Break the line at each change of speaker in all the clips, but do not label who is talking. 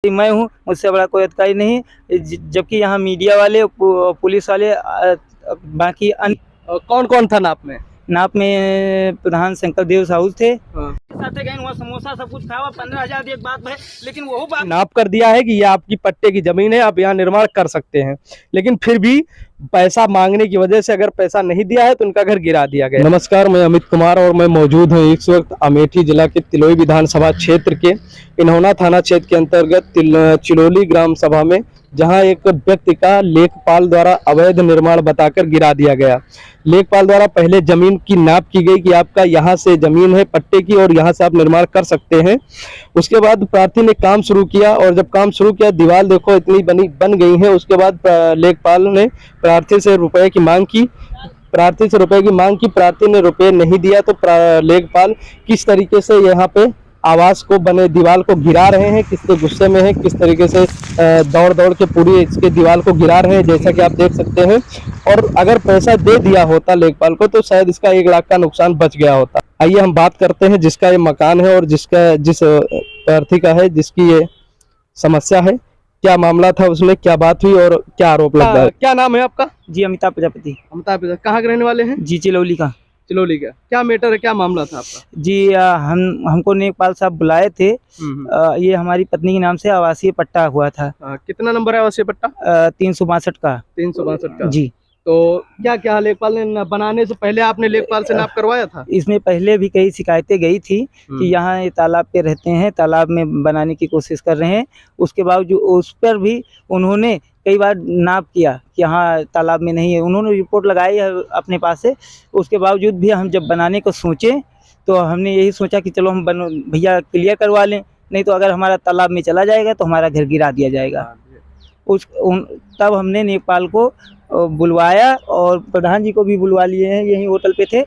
मैं हूँ, मुझसे बड़ा कोई अधिकारी नहीं। जबकि यहाँ मीडिया वाले, पुलिस वाले, बाकी
कौन कौन था नाप में?
नाप में प्रधान शंकर देव साहू थे।
साथे
गए वहाँ समोसा सब कुछ खावा, 15,000 की एक बात है, लेकिन वो बात
नाप कर दिया है कि ये आपकी पट्टे की जमीन है, आप यहाँ निर्माण कर सकते हैं, लेकिन फिर भी पैसा मांगने की वजह से अगर पैसा नहीं दिया है तो उनका घर गिरा दिया गया। नमस्कार, मैं अमित कुमार और मैं मौजूद हूँ इस वक्त अमेठी जिला के तिलोई विधानसभा क्षेत्र के इन्होना थाना क्षेत्र के अंतर्गत चिलोली ग्राम सभा में, जहां एक व्यक्ति का लेखपाल द्वारा अवैध निर्माण बताकर गिरा दिया गया। लेखपाल द्वारा पहले जमीन की नाप की गई कि आपका यहाँ से जमीन है पट्टे की और यहाँ से आप निर्माण कर सकते हैं। उसके बाद प्रार्थी ने काम शुरू किया और जब काम शुरू किया, दीवार देखो इतनी बन गई है। उसके बाद लेखपाल ने प्रार्थी से रुपए की मांग की। प्रार्थी ने रुपए नहीं दिया तो लेखपाल किस तरीके से यहाँ पे आवास को बने दीवार को गिरा रहे हैं, किसके गुस्से में है, किस तरीके से दौड़ के पूरी इसके दीवार को गिरा रहे हैं, जैसा कि आप देख सकते हैं। और अगर पैसा दे दिया होता लेखपाल को तो शायद इसका 1 लाख का नुकसान बच गया होता। आइए हम बात करते हैं जिसका ये मकान है और जिस प्रार्थी का है, जिसकी ये समस्या है, क्या मामला था, उसमें क्या बात हुई और क्या आरोप लगा है। क्या नाम है आपका?
जी अमिताभ प्रजापति।
अमिताभ प्रजापति, कहाँ के रहने वाले हैं?
जी चिलौली का।
चिलौली का। क्या मैटर है, क्या मामला था आपका?
जी हमको लेखपाल साहब बुलाए थे। ये हमारी पत्नी के नाम से आवासीय पट्टा हुआ था।
कितना नंबर है आवासीय पट्टा?
362 का।
362 का
जी।
तो क्या लेखपाल ने बनाने से पहले आपने लेखपाल से नाप करवाया था?
इसमें पहले भी कई शिकायतें गई थी कि यहाँ ये तालाब पे रहते हैं, तालाब में बनाने की कोशिश कर रहे हैं। उसके बावजूद उस पर भी उन्होंने कई बार नाप किया कि हाँ तालाब में नहीं है, उन्होंने रिपोर्ट लगाई है अपने पास से। उसके बावजूद भी हम जब बनाने को सोचे तो हमने यही सोचा कि चलो हम भैया क्लियर करवा लें, नहीं तो अगर हमारा तालाब में चला जाएगा तो हमारा घर गिरा दिया जाएगा। तब हमने नेपाल को बुलवाया और प्रधान जी को भी बुलवा लिए हैं, यही होटल पे थे,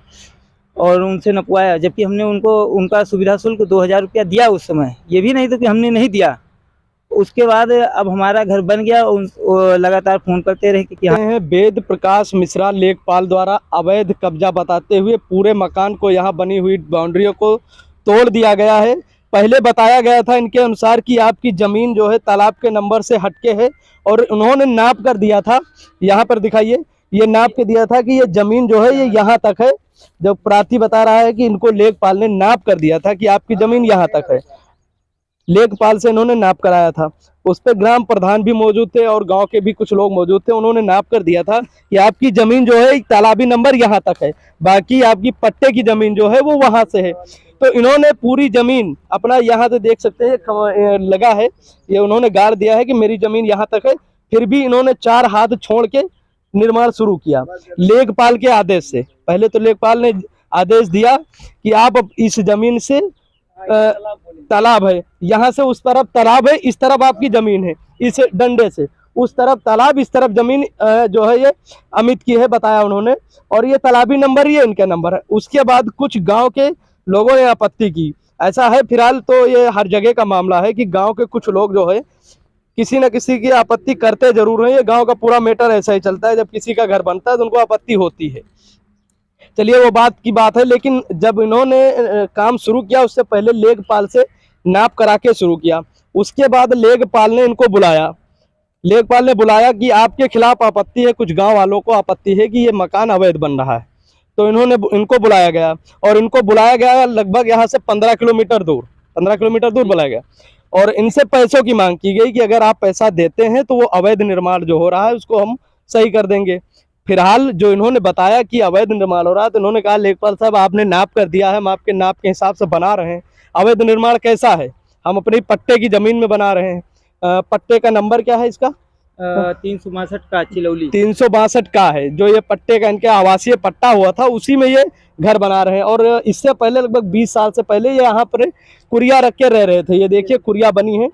और उनसे नपवाया। जबकि हमने उनका सुविधा शुल्क 2,000 रुपया दिया उस समय, ये भी नहीं तो कि हमने नहीं दिया। उसके बाद अब हमारा घर बन गया, लगातार फोन करते रहे कि
हाँ। वेद प्रकाश मिश्रा लेखपाल द्वारा अवैध कब्जा बताते हुए पूरे मकान को, यहाँ बनी हुई बाउंड्रियों को तोड़ दिया गया है। पहले बताया गया था इनके अनुसार कि आपकी ज़मीन जो है तालाब के नंबर से हटके है, और उन्होंने नाप कर दिया था। यहाँ पर दिखाइए, ये नाप के दिया था कि ये ज़मीन जो है ये यहाँ तक है। जब प्रार्थी बता रहा है कि इनको लेखपाल ने नाप कर दिया था कि आपकी ज़मीन यहाँ तक है, लेखपाल से इन्होंने नाप कराया था। उस पर ग्राम प्रधान भी मौजूद थे और गांव के भी कुछ लोग मौजूद थे। उन्होंने नाप कर दिया था कि आपकी ज़मीन जो है तालाबी नंबर यहाँ तक है, बाकी आपकी पट्टे की ज़मीन जो है वो वहाँ से है। तो इन्होंने पूरी ज़मीन अपना, यहाँ से देख सकते हैं लगा है, ये उन्होंने गाड़ दिया है कि मेरी ज़मीन यहाँ तक है। फिर भी इन्होंने 4 हाथ छोड़ के निर्माण शुरू किया लेखपाल के आदेश से। पहले तो लेखपाल ने आदेश दिया कि आप इस ज़मीन से तालाब है, यहाँ से उस तरफ तालाब है, इस तरफ आपकी ज़मीन है, इस डंडे से उस तरफ तालाब, इस तरफ ज़मीन जो है ये अमित की है, बताया उन्होंने, और ये तालाबी नंबर ही इनका नंबर है। उसके बाद कुछ गांव के लोगों ने आपत्ति की। ऐसा है फिलहाल तो ये हर जगह का मामला है कि गांव के कुछ लोग जो है किसी न किसी की आपत्ति करते जरूर हैं। ये गांव का पूरा मैटर ऐसा ही चलता है, जब किसी का घर बनता है तो उनको आपत्ति होती है। चलिए वो बात की बात है, लेकिन जब इन्होंने काम शुरू किया उससे पहले लेखपाल से नाप करा के शुरू किया। उसके बाद लेखपाल ने इनको बुलाया। लेखपाल ने बुलाया कि आपके खिलाफ आपत्ति है, कुछ गांव वालों को आपत्ति है कि ये मकान अवैध बन रहा है। तो इनको बुलाया गया, और इनको बुलाया गया लगभग यहाँ से 15 किलोमीटर दूर बुलाया गया, और इनसे पैसों की मांग की गई कि अगर आप पैसा देते हैं तो वो अवैध निर्माण जो हो रहा है उसको हम सही कर देंगे। फिलहाल जो इन्होंने बताया कि अवैध निर्माण हो रहा है, तो इन्होंने कहा लेखपाल साहब आपने नाप कर दिया है, हम आपके नाप के हिसाब से बना रहे हैं। अवैध निर्माण कैसा है? हम अपनी पट्टे की ज़मीन में बना रहे हैं। पट्टे का नंबर क्या है इसका?
362 का चिलौली।
362 का है, जो ये पट्टे का इनके आवासीय पट्टा हुआ था, उसी में ये घर बना रहे हैं। और इससे पहले लगभग 20 साल से पहले ये यहाँ पर कुरिया रख के रह रहे थे। ये देखिए कुरिया बनी है,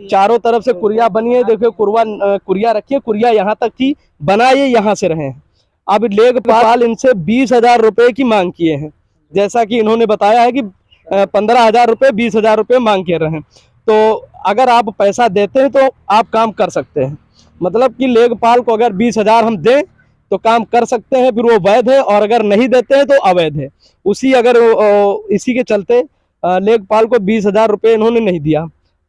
चारों तरफ से कुरिया बनी है। देखिए कुरिया रखिए, कुरिया यहाँ तक थी, बना ये यहाँ से रहे हैं। अब लेखपाल इनसे 20,000 रुपये की मांग किए हैं, जैसा कि इन्होंने बताया है कि 15,000 रुपये 20,000 रुपये मांग के रहे हैं। तो अगर आप पैसा देते हैं तो आप काम कर सकते हैं, मतलब कि लेखपाल को अगर 20,000 हम दें तो काम कर सकते हैं, फिर वो वैध है, और अगर नहीं देते हैं तो अवैध है। इसी के चलते लेखपाल को 20,000 रुपये इन्होंने नहीं दिया।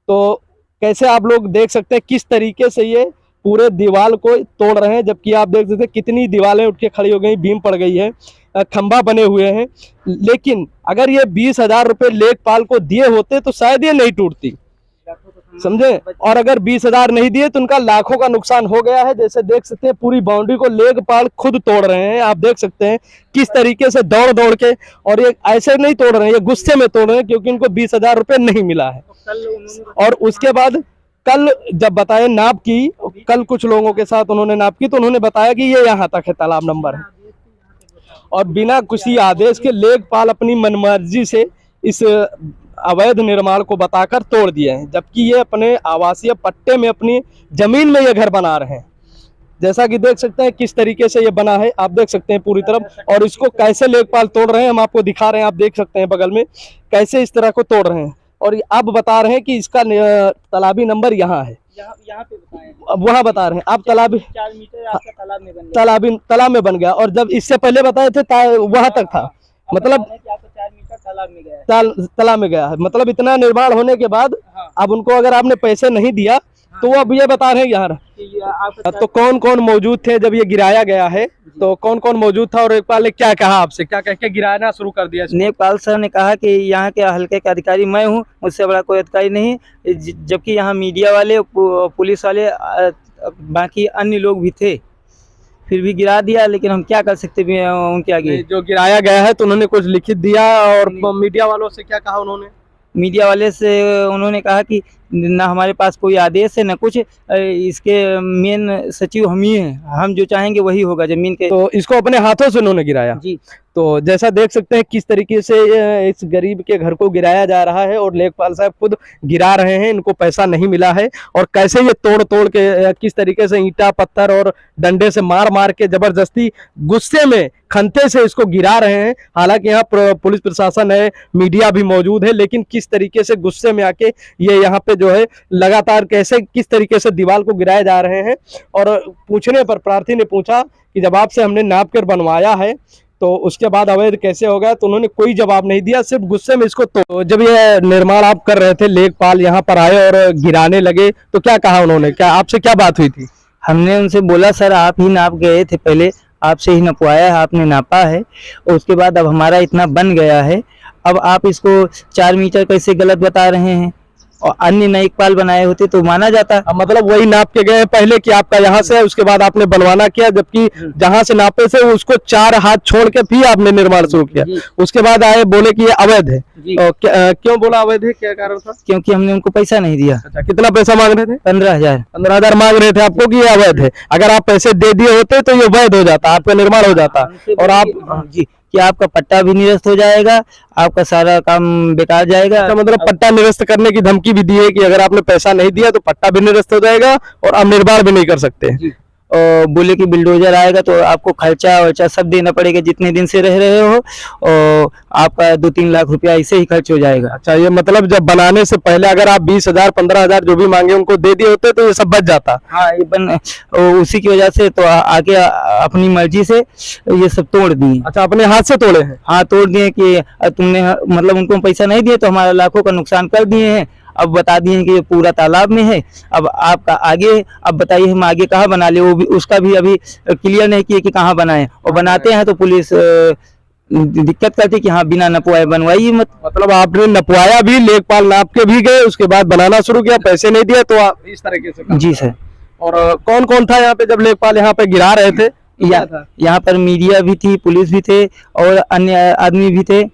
तो कैसे आप लोग देख सकते हैं किस तरीके से ये पूरे दीवार को तोड़ रहे हैं, जबकि आप देख सकते हैं कितनी दीवारें उठ के खड़ी हो गई, बीम पड़ गई है, खंभा बने हुए हैं। लेकिन अगर ये 20,000 रुपये लेखपाल को दिए होते तो शायद ये नहीं टूटती, समझे। और अगर 20,000 नहीं दिए तो उनका लाखों का नुकसान हो गया है। जैसे देख सकते हैं पूरी बाउंड्री को लेखपाल खुद तोड़ रहे हैं। आप देख सकते हैं किस तरीके से दौड़ दौड़ के, और ये ऐसे नहीं तोड़ रहे हैं, ये गुस्से में तोड़ रहे हैं क्योंकि इनको 20,000 रुपये नहीं मिला है। और उसके बाद कल जब बताया नाप की, कल कुछ लोगों के साथ उन्होंने नाप की तो उन्होंने बताया कि ये यहाँ तक है, तालाब नंबर है, और बिना किसी आदेश के लेखपाल अपनी मनमर्जी से इस अवैध निर्माण को बताकर तोड़ दिए हैं, जबकि ये अपने आवासीय पट्टे में अपनी जमीन में ये घर बना रहे हैं। जैसा कि देख सकते हैं किस तरीके से ये बना है, आप देख सकते हैं पूरी तरफ, और इसको कैसे लेखपाल तोड़ रहे हैं हम आपको दिखा रहे हैं। आप देख सकते हैं बगल में कैसे इस तरह को तोड़ रहे हैं, और अब बता रहे हैं कि इसका तालाबी नंबर यहाँ है,
यहाँ पे बताएं।
अब वहाँ बता रहे हैं आप तालाबी
4 मीटर आपका तालाब में बन गया।
तालाब में बन गया, और जब इससे पहले बताए थे वहां तक था, मतलब
4 मीटर तालाब में गया है।
तालाब में गया है। मतलब इतना निर्माण होने के बाद अब उनको अगर आपने पैसे नहीं दिया तो वो अब ये बता रहे हैं यार। तो कौन कौन मौजूद थे जब ये गिराया गया है, तो कौन कौन मौजूद था और लेखपाल ने क्या कहा आपसे, क्या कह के गिराना शुरू कर दिया?
लेखपाल साहब ने कहा कि यहाँ के हल्के के अधिकारी मैं हूँ, मुझसे बड़ा कोई अधिकारी नहीं, जबकि यहाँ मीडिया वाले, पुलिस वाले, बाकी अन्य लोग भी थे, फिर भी गिरा दिया। लेकिन हम क्या कर सकते हैं उनके आगे।
जो गिराया गया है तो उन्होंने कुछ लिखित दिया, और मीडिया वालों से क्या कहा उन्होंने?
मीडिया वाले से उन्होंने कहा कि ना हमारे पास कोई आदेश है ना कुछ, इसके मेन सचिव हम ही हैं, हम जो चाहेंगे वही होगा जमीन के।
तो इसको अपने हाथों से उन्होंने गिराया
जी।
तो जैसा देख सकते हैं किस तरीके से इस गरीब के घर को गिराया जा रहा है, और लेखपाल साहब खुद गिरा रहे हैं, इनको पैसा नहीं मिला है, और कैसे ये तोड़ तोड़ के किस तरीके से ईंटा पत्थर और डंडे से मार मार के जबरदस्ती गुस्से में खंते से इसको गिरा रहे हैं। हालांकि यहाँ पुलिस प्रशासन है, मीडिया भी मौजूद है, लेकिन किस तरीके से गुस्से में आके ये यहाँ पे जो है लगातार कैसे किस तरीके से दीवार को गिराए जा रहे हैं। और पूछने पर प्रार्थी ने पूछा कि जब आपसे हमने नाप कर बनवाया है तो उसके बाद अवैध कैसे होगा, तो उन्होंने कोई जवाब नहीं दिया, सिर्फ गुस्से में इसको। तो जब ये निर्माण आप कर रहे थे, लेखपाल यहाँ पर आए और गिराने लगे, तो क्या कहा उन्होंने, क्या आपसे क्या बात हुई थी?
हमने उनसे बोला सर आप ही नाप गए थे, पहले आपसे ही नपवाया है, आपने नापा है, और उसके बाद अब हमारा इतना बन गया है, अब आप इसको 4 मीटर कैसे गलत बता रहे हैं, और अन्य लेखपाल बनाए होते तो माना जाता।
मतलब वही नाप के गए पहले कि आपका यहाँ से है, उसके बाद आपने बनवाना किया, जबकि जहाँ से नापे से उसको 4 हाथ छोड़ के फिर आपने निर्माण शुरू किया। उसके बाद आए बोले कि ये अवैध है। क्यों बोला अवैध है, क्या कारण था?
क्योंकि हमने उनको पैसा नहीं दिया।
अच्छा, कितना पैसा मांग रहे थे?
15,000
मांग रहे थे आपको कि ये अवैध है। अगर आप पैसे दे दिए होते तो ये वैध हो जाता, आपका निर्माण हो जाता, और आप
जी कि आपका पट्टा भी निरस्त हो जाएगा, आपका सारा काम बेकार जाएगा।
अच्छा, मतलब पट्टा निरस्त करने की धमकी भी दी है कि अगर आपने पैसा नहीं दिया तो पट्टा भी निरस्त हो जाएगा और आप निर्माण भी नहीं कर सकते।
और बोले कि बिल्डोजर आएगा तो आपको खर्चा वर्चा सब देना पड़ेगा, जितने दिन से रह रहे हो, और आपका 2-3 लाख रुपया ऐसे ही खर्च हो जाएगा।
अच्छा, ये मतलब जब बनाने से पहले अगर आप 20,000 15,000 जो भी मांगे उनको दे दिए होते तो ये सब बच जाता।
हाँ, ये उसी की वजह से तो आगे अपनी मर्जी से ये सब तोड़ दिए।
अच्छा, अपने हाथ से तोड़े हैं?
हाँ, तोड़ दिए कि तुमने मतलब उनको पैसा नहीं दिए तो हमारा लाखों का नुकसान कर दिए हैं। अब बता दिए कि ये पूरा तालाब में है, अब आपका आगे, अब बताइए हम आगे कहाँ बना ले, वो भी उसका भी अभी क्लियर नहीं किए कि कहाँ बनाए, और बनाते हैं तो पुलिस दिक्कत करती कि हाँ बिना नपवाए बनवाइए मत।
मतलब आपने नपवाया भी, लेखपाल नाप के भी गए, उसके बाद बनाना शुरू किया, पैसे नहीं दिए, तो आप इस तरीके से?
जी सर।
और कौन कौन था यहाँ पे जब लेखपाल यहाँ पे गिरा रहे थे?
यहाँ पर मीडिया भी थी, पुलिस भी थे, और अन्य आदमी भी थे।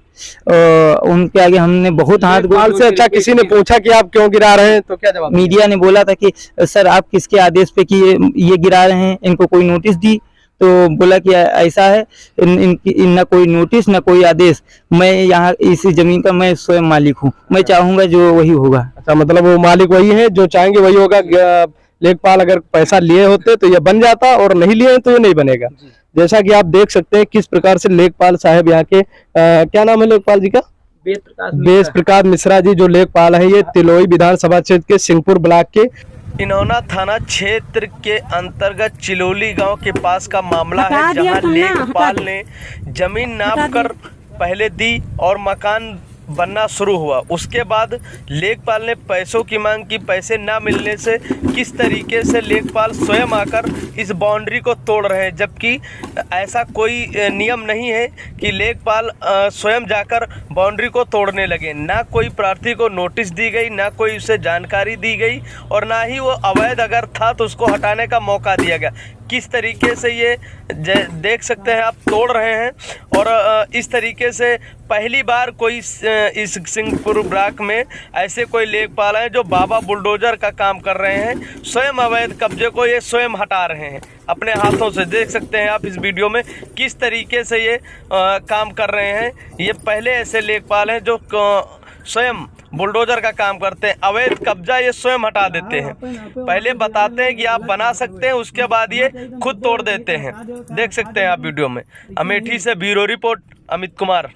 उनके आगे हमने बहुत हाथ
लेखपाल से अच्छा किसी ने पूछा कि आप क्यों गिरा रहे हैं, तो क्या जवाब?
मीडिया ने बोला था कि सर आप किसके आदेश पे कि ये गिरा रहे हैं, इनको कोई नोटिस दी, तो बोला कि ऐसा है, न कोई नोटिस न कोई आदेश, मैं यहाँ इस जमीन का मैं स्वयं मालिक हूँ, मैं चाहूंगा जो वही होगा।
अच्छा, मतलब वो मालिक वही है, जो चाहेंगे वही होगा। लेखपाल अगर पैसा लिए होते तो ये बन जाता, और नहीं लिए तो ये नहीं बनेगा। जैसा कि आप देख सकते हैं किस प्रकार से लेखपाल साहब यहाँ के क्या नाम है लेखपाल जी का? वेद प्रकाश मिश्रा जी जो लेखपाल है, ये तिलोई विधानसभा क्षेत्र के सिंहपुर ब्लॉक के इनौना थाना क्षेत्र के अंतर्गत चिलोली गांव के पास का मामला है, जहां लेखपाल ने जमीन नाप कर पहले दी और मकान बनना शुरू हुआ। उसके बाद लेखपाल ने पैसों की मांग की। पैसे ना मिलने से किस तरीके से लेखपाल स्वयं आकर इस बाउंड्री को तोड़ रहे हैं, जबकि ऐसा कोई नियम नहीं है कि लेखपाल स्वयं जाकर बाउंड्री को तोड़ने लगे। ना कोई प्रार्थी को नोटिस दी गई, ना कोई उसे जानकारी दी गई, और ना ही वो अवैध अगर था तो उसको हटाने का मौका दिया गया। किस तरीके से ये देख सकते हैं आप तोड़ रहे हैं। और इस तरीके से पहली बार कोई इस सिंहपुर ब्लॉक में ऐसे कोई लेखपाल हैं जो बाबा बुलडोजर का काम कर रहे हैं। स्वयं अवैध कब्जे को ये स्वयं हटा रहे हैं अपने हाथों से। देख सकते हैं आप इस वीडियो में किस तरीके से ये काम कर रहे हैं। ये पहले ऐसे लेखपाल हैं जो स्वयं बुलडोजर का काम करते हैं। अवैध कब्जा ये स्वयं हटा देते हैं। पहले बताते हैं कि आप बना सकते हैं, उसके बाद ये खुद तोड़ देते हैं। देख सकते हैं आप वीडियो में। अमेठी से ब्यूरो रिपोर्ट अमित कुमार।